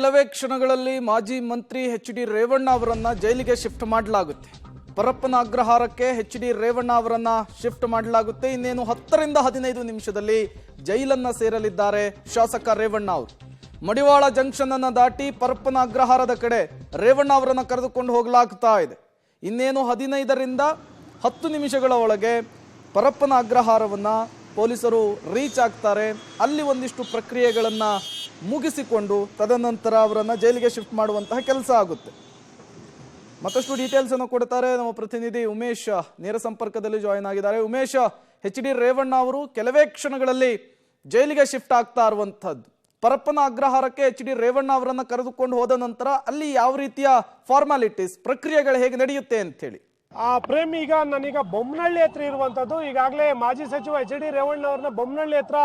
ಕೆಲವೇ ಕ್ಷಣಗಳಲ್ಲಿ ಮಾಜಿ ಮಂತ್ರಿ ಎಚ್.ಡಿ. ರೇವಣ್ಣ ಅವರನ್ನ ಜೈಲಿಗೆ ಶಿಫ್ಟ್ ಮಾಡಲಾಗುತ್ತೆ. ಪರಪ್ಪನ ಅಗ್ರಹಾರಕ್ಕೆ ಎಚ್.ಡಿ. ರೇವಣ್ಣ ಅವರನ್ನ ಶಿಫ್ಟ್ ಮಾಡಲಾಗುತ್ತೆ. ಇನ್ನೇನು 10 ರಿಂದ 15 ನಿಮಿಷದಲ್ಲಿ ಜೈಲನ್ನ ಸೇರಲಿದ್ದಾರೆ ಶಾಸಕ ರೇವಣ್ಣ ಅವರು. ಮಡಿವಾಳ ಜಂಕ್ಷನ್ ಅನ್ನು ದಾಟಿ ಪರಪ್ಪನ ಅಗ್ರಹಾರದ ಕಡೆ ರೇವಣ್ಣ ಅವರನ್ನ ಕರೆದುಕೊಂಡು ಹೋಗಲಾಗ್ತಾ ಇದೆ. ಇನ್ನೇನು 15 ರಿಂದ 10 ನಿಮಿಷಗಳ ಒಳಗೆ ಪರಪ್ಪನ ಅಗ್ರಹಾರವನ್ನ ಪೊಲೀಸರು ರೀಚ್ ಆಗ್ತಾರೆ. ಅಲ್ಲಿ ಒಂದಿಷ್ಟು ಪ್ರಕ್ರಿಯೆಗಳನ್ನ ಮುಗಿಸಿಕೊಂಡು ತದನಂತರ ಅವರನ್ನು ಜೈಲಿಗೆ ಶಿಫ್ಟ್ ಮಾಡುವಂತಹ ಕೆಲಸ ಆಗುತ್ತೆ. ಮತ್ತಷ್ಟು ಡೀಟೇಲ್ಸ್ ಅನ್ನು ಕೊಡ್ತಾರೆ ನಮ್ಮ ಪ್ರತಿನಿಧಿ ಉಮೇಶ್, ನೇರ ಸಂಪರ್ಕದಲ್ಲಿ ಜಾಯಿನ್ ಆಗಿದ್ದಾರೆ. ಉಮೇಶ್, ಎಚ್.ಡಿ. ರೇವಣ್ಣ ಅವರು ಕೆಲವೇ ಕ್ಷಣಗಳಲ್ಲಿ ಜೈಲಿಗೆ ಶಿಫ್ಟ್ ಆಗ್ತಾ ಇರುವಂತಹದ್ದು. ಪರಪ್ಪನ ಅಗ್ರಹಾರಕ್ಕೆ ಎಚ್.ಡಿ. ರೇವಣ್ಣ ಅವರನ್ನು ಕರೆದುಕೊಂಡು ಹೋದ ನಂತರ ಅಲ್ಲಿ ಯಾವ ರೀತಿಯ ಫಾರ್ಮಾಲಿಟೀಸ್ ಪ್ರಕ್ರಿಯೆಗಳು ಹೇಗೆ ನಡೆಯುತ್ತೆ ಅಂತ ಹೇಳಿ. ಪ್ರೇಮ್, ಈಗ ನಾನೀಗ ಬೊಮ್ಮನಹಳ್ಳಿ ಹತ್ರ ಇರುವಂತದ್ದು. ಈಗಾಗಲೇ ಮಾಜಿ ಸಚಿವ ಎಚ್.ಡಿ. ರೇವಣ್ಣ ಅವ್ರನ್ನ ಬೊಮ್ಮನಹಳ್ಳಿ ಹತ್ರ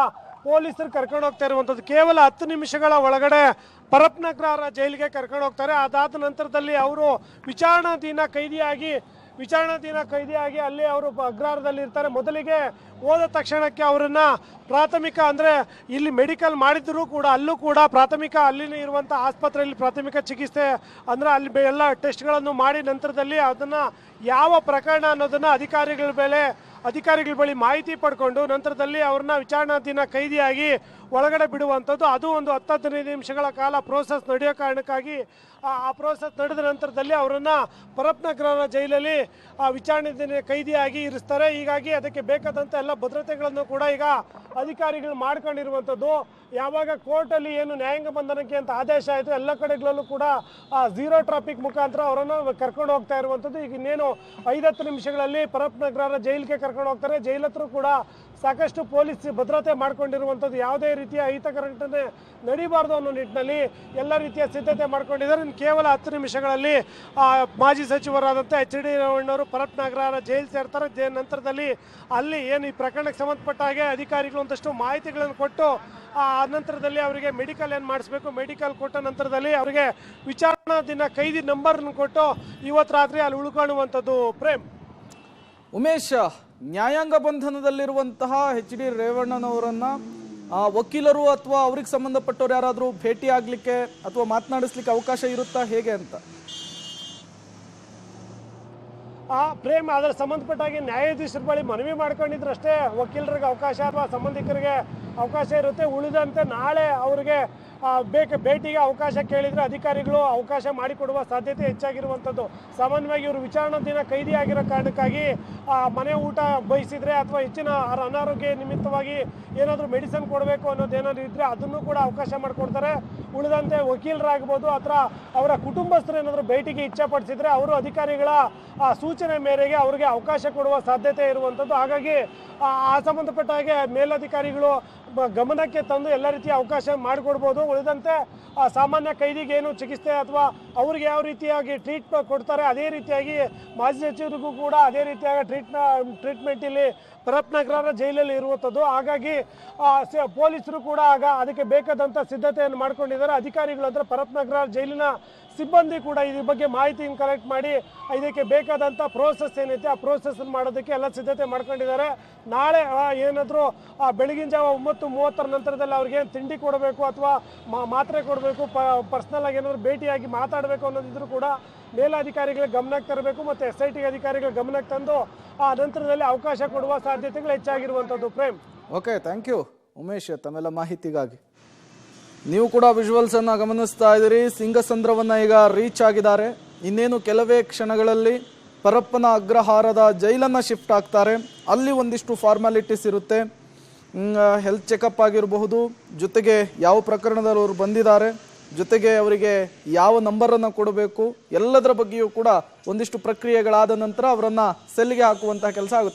ಪೊಲೀಸರು ಕರ್ಕೊಂಡು ಹೋಗ್ತಾ ಇರುವಂತದ್ದು. ಕೇವಲ 10 ನಿಮಿಷಗಳ ಒಳಗಡೆ ಪರಪ್ಪನ ಅಗ್ರಹಾರ ಜೈಲಿಗೆ ಕರ್ಕೊಂಡು ಹೋಗ್ತಾರೆ. ಅದಾದ ನಂತರದಲ್ಲಿ ಅವರು ವಿಚಾರಣಾಧೀನ ಕೈದಿಯಾಗಿ ಅಲ್ಲಿ ಅವರು ಅಗ್ರಹಾರದಲ್ಲಿ ಇರ್ತಾರೆ. ಮೊದಲಿಗೆ ಹೋದ ತಕ್ಷಣಕ್ಕೆ ಅವರನ್ನ ಪ್ರಾಥಮಿಕ ಅಂದರೆ ಇಲ್ಲಿ ಮೆಡಿಕಲ್ ಮಾಡಿದ್ರು ಕೂಡ ಅಲ್ಲೂ ಕೂಡ ಪ್ರಾಥಮಿಕ ಅಲ್ಲಿನ ಇರುವಂಥ ಆಸ್ಪತ್ರೆಯಲ್ಲಿ ಪ್ರಾಥಮಿಕ ಚಿಕಿತ್ಸೆ ಅಂದರೆ ಅಲ್ಲಿ ಎಲ್ಲ ಟೆಸ್ಟ್ಗಳನ್ನು ಮಾಡಿ ನಂತರದಲ್ಲಿ ಅದನ್ನು ಯಾವ ಪ್ರಕರಣ ಅನ್ನೋದನ್ನು ಅಧಿಕಾರಿಗಳ ಬಳಿ ಮಾಹಿತಿ ಪಡ್ಕೊಂಡು ನಂತರದಲ್ಲಿ ಅವ್ರನ್ನ ವಿಚಾರಣಾಧೀನ ಕೈದಿಯಾಗಿ ಒಳಗಡೆ ಬಿಡುವಂಥದ್ದು. ಅದು ಒಂದು 10-15 ನಿಮಿಷಗಳ ಕಾಲ ಪ್ರೋಸೆಸ್ ನಡೆಯೋ ಕಾರಣಕ್ಕಾಗಿ ಆ ಪ್ರೋಸೆಸ್ ನಡೆದ ನಂತರದಲ್ಲಿ ಅವರನ್ನು ಪರಪ್ಪನ ಅಗ್ರಹಾರ ಜೈಲಲ್ಲಿ ವಿಚಾರಣಾಧೀನ ಕೈದಿಯಾಗಿ ಇರಿಸ್ತಾರೆ. ಹೀಗಾಗಿ ಅದಕ್ಕೆ ಬೇಕಾದಂಥ ಎಲ್ಲ ಭದ್ರತೆಗಳನ್ನು ಕೂಡ ಈಗ ಅಧಿಕಾರಿಗಳು ಮಾಡ್ಕೊಂಡಿರುವಂಥದ್ದು. ಯಾವಾಗ ಕೋರ್ಟಲ್ಲಿ ಏನು ನ್ಯಾಯಾಂಗ ಬಂಧನಕ್ಕೆ ಅಂತ ಆದೇಶ ಆಯಿತು, ಎಲ್ಲ ಕಡೆಗಳಲ್ಲೂ ಕೂಡ ಝೀರೋ ಟ್ರಾಫಿಕ್ ಮುಖಾಂತರ ಅವರನ್ನು ಕರ್ಕೊಂಡು ಹೋಗ್ತಾ ಇರುವಂಥದ್ದು. ಈಗ ಇನ್ನೇನು 5-10 ನಿಮಿಷಗಳಲ್ಲಿ ಪರಪ್ಪನ ಅಗ್ರಹಾರ ಜೈಲಿಗೆ ಕರ್ಕೊಂಡು ಹೋಗ್ತಾರೆ. ಜೈಲ್ ಹತ್ರ ಕೂಡ ಸಾಕಷ್ಟು ಪೊಲೀಸ್ ಭದ್ರತೆ ಮಾಡ್ಕೊಂಡಿರುವಂಥದ್ದು. ಯಾವುದೇ ರೀತಿಯ ಅಹಿತಕರ ಘಟನೆ ನಡೀಬಾರ್ದು ಅನ್ನೋ ನಿಟ್ಟಿನಲ್ಲಿ ಎಲ್ಲ ರೀತಿಯ ಸಿದ್ಧತೆ ಮಾಡ್ಕೊಂಡಿದ್ದಾರೆ. ಕೇವಲ 10 ನಿಮಿಷಗಳಲ್ಲಿ ಮಾಜಿ ಸಚಿವರಾದಂಥ ಎಚ್.ಡಿ. ರೇವಣ್ಣವರು ಪರಪ್ಪನ ಅಗ್ರಹಾರ ಜೈಲು ಸೇರ್ತಾರೆ. ನಂತರದಲ್ಲಿ ಅಲ್ಲಿ ಏನು ಈ ಪ್ರಕರಣಕ್ಕೆ ಸಂಬಂಧಪಟ್ಟ ಹಾಗೆ ಅಧಿಕಾರಿಗಳು ಒಂದಷ್ಟು ಮಾಹಿತಿಗಳನ್ನು ಕೊಟ್ಟು ನಂತರದಲ್ಲಿ ಅವರಿಗೆ ಮೆಡಿಕಲ್ ಏನು ಮಾಡಿಸ್ಬೇಕು, ಮೆಡಿಕಲ್ ಕೊಟ್ಟ ನಂತರದಲ್ಲಿ ಅವರಿಗೆ ವಿಚಾರಣಾಧೀನ ಕೈದಿ ನಂಬರ್ನ ಕೊಟ್ಟು ಇವತ್ತು ರಾತ್ರಿ ಅಲ್ಲಿ ಉಳ್ಕೊಳ್ಳುವಂಥದ್ದು. ಪ್ರೇಮ್, ಉಮೇಶ್, ನ್ಯಾಯಾಂಗ ಬಂಧನದಲ್ಲಿರುವಂತಹ ಎಚ್.ಡಿ. ರೇವಣ್ಣನವರನ್ನ ವಕೀಲರು ಅಥವಾ ಅವ್ರಿಗೆ ಸಂಬಂಧಪಟ್ಟವ್ರು ಯಾರಾದರೂ ಭೇಟಿ ಆಗ್ಲಿಕ್ಕೆ ಅಥವಾ ಮಾತನಾಡಿಸ್ಲಿಕ್ಕೆ ಅವಕಾಶ ಇರುತ್ತಾ, ಹೇಗೆ ಅಂತ? ಪ್ರೇಮ್, ಅದರ ಸಂಬಂಧಪಟ್ಟಾಗಿ ನ್ಯಾಯಾಧೀಶರ ಬಳಿ ಮನವಿ ಮಾಡ್ಕೊಂಡಿದ್ರಷ್ಟೇ ವಕೀಲರಿಗೆ ಅವಕಾಶ ಅಥವಾ ಸಂಬಂಧಿಕರಿಗೆ ಅವಕಾಶ ಇರುತ್ತೆ. ಉಳಿದಂತೆ ನಾಳೆ ಅವರಿಗೆ ಭೇಟಿಗೆ ಅವಕಾಶ ಕೇಳಿದರೆ ಅಧಿಕಾರಿಗಳು ಅವಕಾಶ ಮಾಡಿಕೊಡುವ ಸಾಧ್ಯತೆ ಹೆಚ್ಚಾಗಿರುವಂಥದ್ದು. ಸಾಮಾನ್ಯವಾಗಿ ಇವರು ವಿಚಾರಣಾಧೀನ ಕೈದಿಯಾಗಿರೋ ಕಾರಣಕ್ಕಾಗಿ ಮನೆ ಊಟ ಬಯಸಿದರೆ ಅಥವಾ ಹೆಚ್ಚಿನ ಅನಾರೋಗ್ಯ ನಿಮಿತ್ತವಾಗಿ ಏನಾದರೂ ಮೆಡಿಸಿನ್ ಕೊಡಬೇಕು ಅನ್ನೋದೇನಾದ್ರು ಇದ್ದರೆ ಅದನ್ನು ಕೂಡ ಅವಕಾಶ ಮಾಡಿಕೊಡ್ತಾರೆ. ಉಳಿದಂತೆ ವಕೀಲರಾಗ್ಬೋದು ಅಥವಾ ಅವರ ಕುಟುಂಬಸ್ಥರು ಏನಾದರೂ ಭೇಟಿಗೆ ಇಚ್ಛೆಪಡಿಸಿದರೆ ಅವರು ಅಧಿಕಾರಿಗಳ ಸೂಚನೆ ಮೇರೆಗೆ ಅವರಿಗೆ ಅವಕಾಶ ಕೊಡುವ ಸಾಧ್ಯತೆ ಇರುವಂಥದ್ದು. ಹಾಗಾಗಿ ಆ ಸಂಬಂಧಪಟ್ಟ ಹಾಗೆ ಮೇಲಧಿಕಾರಿಗಳು ಗಮನಕ್ಕೆ ತಂದು ಎಲ್ಲ ರೀತಿಯ ಅವಕಾಶ ಮಾಡಿಕೊಡ್ಬೋದು. ಉಳಿದಂತೆ ಸಾಮಾನ್ಯ ಕೈದಿಗೆ ಏನು ಚಿಕಿತ್ಸೆ ಅಥವಾ ಅವ್ರಿಗೆ ಯಾವ ರೀತಿಯಾಗಿ ಕೊಡ್ತಾರೆ ಅದೇ ರೀತಿಯಾಗಿ ಮಾಜಿ ಸಚಿವರಿಗೂ ಕೂಡ ಅದೇ ರೀತಿಯಾಗಿ ಟ್ರೀಟ್ಮೆಂಟ್ ಇಲ್ಲಿ ಪರಪ್ಪನ ಅಗ್ರಹಾರ ಜೈಲಲ್ಲಿ ಇರುವಂಥದ್ದು. ಹಾಗಾಗಿ ಪೊಲೀಸರು ಕೂಡ ಅದಕ್ಕೆ ಬೇಕಾದಂಥ ಸಿದ್ಧತೆಯನ್ನು ಮಾಡ್ಕೊಂಡಿದ್ದಾರೆ. ಅಧಿಕಾರಿಗಳು ಅಂದರೆ ಪರಪ್ಪನ ಅಗ್ರಹಾರ ಜೈಲಿನ ಸಿಬ್ಬಂದಿ ಕೂಡ ಇದ್ರ ಬಗ್ಗೆ ಮಾಹಿತಿಯನ್ನು ಕಲೆಕ್ಟ್ ಮಾಡಿ ಇದಕ್ಕೆ ಬೇಕಾದಂಥ ಪ್ರೋಸೆಸ್ ಏನೈತೆ ಆ ಪ್ರೋಸೆಸ್ ಮಾಡೋದಕ್ಕೆ ಎಲ್ಲ ಸಿದ್ಧತೆ ಮಾಡ್ಕೊಂಡಿದ್ದಾರೆ. ನಾಳೆ ಏನಾದರೂ ಬೆಳಗಿನ ಜಾವ 9:30 ನಂತರದಲ್ಲಿ ಅವ್ರಿಗೇನು ತಿಂಡಿ ಕೊಡಬೇಕು ಅಥವಾ ಮಾತ್ರೆ ಕೊಡಬೇಕು, ಪರ್ಸ್ನಲ್ ಆಗಿ ಏನಾದರೂ ಭೇಟಿಯಾಗಿ ಮಾತಾಡಬೇಕು ಅನ್ನೋದಿದ್ರು ಕೂಡ ಮೇಲಾಧಿಕಾರಿಗಳ ಗಮನಕ್ಕೆ ತರಬೇಕು ಮತ್ತು SIT ಅಧಿಕಾರಿಗಳ ಗಮನಕ್ಕೆ ತಂದು ಆ ನಂತರದಲ್ಲಿ ಅವಕಾಶ ಕೊಡುವ ಸಾಧ್ಯತೆಗಳು ಹೆಚ್ಚಾಗಿರುವಂಥದ್ದು. Prem, okay, thank you Umesh ತಮ್ಮೆಲ್ಲ ಮಾಹಿತಿಗಾಗಿ. ನೀವು ಕೂಡ ವಿಜುವಲ್ಸ್ ಅನ್ನ ಗಮನಿಸ್ತಾ ಇದ್ದೀರಿ. ಸಿಂಗಸಂದ್ರವನ್ನ ಈಗ ರೀಚ್ ಆಗಿದ್ದಾರೆ. ಇನ್ನೇನು ಕೆಲವೇ ಕ್ಷಣಗಳಲ್ಲಿ ಪರಪ್ಪನ ಅಗ್ರಹಾರದ ಜೈಲನ್ನ ಶಿಫ್ಟ್ ಆಗ್ತಾರೆ. ಅಲ್ಲಿ ಒಂದಿಷ್ಟು ಫಾರ್ಮಾಲಿಟೀಸ್ ಇರುತ್ತೆ. ಹೆಲ್ತ್ ಚೆಕಪ್ ಆಗಿರಬಹುದು, ಜೊತೆಗೆ ಯಾವ ಪ್ರಕರಣದಲ್ಲಿ ಅವರು ಬಂದಿದ್ದಾರೆ, ಜೊತೆಗೆ ಅವರಿಗೆ ಯಾವ ನಂಬರನ್ನು ಕೊಡಬೇಕು, ಎಲ್ಲದರ ಬಗ್ಗೆಯೂ ಕೂಡ ಒಂದಿಷ್ಟು ಪ್ರಕ್ರಿಯೆಗಳಾದ ನಂತರ ಅವರನ್ನ ಸೆಲ್ಗೆ ಹಾಕುವಂತಹ ಕೆಲಸ ಆಗುತ್ತೆ.